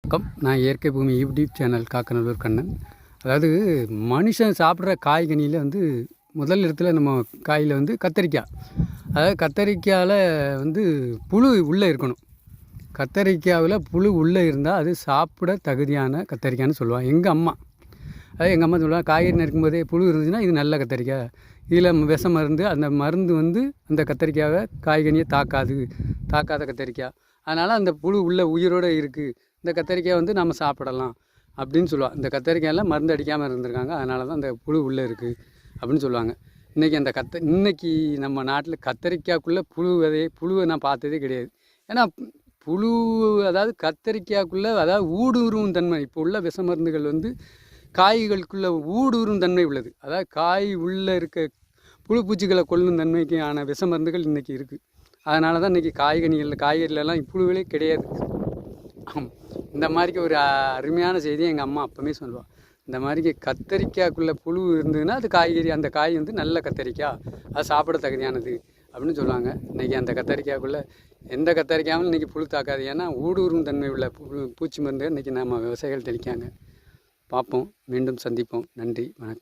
வணக்கம். நான் இயற்கை பூமி யூடியூப் சேனல் காக்கநல்லூர் கண்ணன். அதாவது மனுஷன் சாப்பிட்ற காய்கனியில் முதல் இடத்துல நம்ம காயில் கத்தரிக்காய். அதாவது கத்தரிக்காயில் புழு உள்ளே இருக்கணும். கத்தரிக்காயில் புழு உள்ளே இருந்தால் அது சாப்பிட தகுதியான கத்தரிக்காய்னு சொல்லுவாங்க எங்கள் அம்மா. அதாவது எங்கள் அம்மா சொல்லுவாங்க, காய்கறி நறுக்கும்போதே புழு இருந்துச்சுன்னா இது நல்ல கத்தரிக்காய், இதில் விஷ மருந்து, அந்த மருந்து அந்த கத்தரிக்காயை காய்கனியை தாக்காத கத்தரிக்காய். அதனால் அந்த புழு உள்ளே உயிரோடு இருக்குது, இந்த கத்தரிக்காய் நம்ம சாப்பிடலாம் அப்படின்னு சொல்லுவாள். இந்த கத்தரிக்காயில் மருந்து அடிக்காமல் இருந்திருக்காங்க, அதனால தான் அந்த புழு உள்ளே இருக்குது அப்படின்னு சொல்லுவாங்க. இன்றைக்கி நம்ம நாட்டில் கத்தரிக்காய்க்குள்ளே புழுவை நான் பார்த்ததே கிடையாது. ஏன்னா புழு, அதாவது கத்தரிக்காய்க்குள்ளே அதாவது ஊடுருவும் தன்மை, இப்போ உள்ள விஷ மருந்துகள் காய்களுக்குள்ளே ஊடுருவும் தன்மை உள்ளது. அதாவது காய் உள்ளே இருக்க புழு பூச்சிகளை கொல்லும் தன்மைக்கான விஷ மருந்துகள் இன்றைக்கி இருக்குது. அதனால தான் இன்றைக்கி காய்கறிலலாம் புழுவிலே கிடையாது. இந்த மாதிரிக்கு ஒரு அருமையான செய்தியை எங்கள் அம்மா அப்போவே சொல்லுவாள். இந்த மாதிரிக்கு கத்தரிக்காய்க்குள்ளே புழு இருந்ததுன்னா அது காய்கறி, அந்த காய் நல்ல கத்தரிக்காய், அது சாப்பிட தகுதியானது அப்படின்னு சொல்லுவாங்க. இன்றைக்கி அந்த கத்தரிக்காய்க்குள்ளே எந்த கத்தரிக்காயும் இன்றைக்கி புழு தாக்காது. ஏன்னா ஊடுருவும் தன்மை உள்ள பூச்சி மருந்து இன்றைக்கி நம்ம விவசாயிகள் தெளிக்காங்க. பார்ப்போம், மீண்டும் சந்திப்போம். நன்றி, வணக்கம்.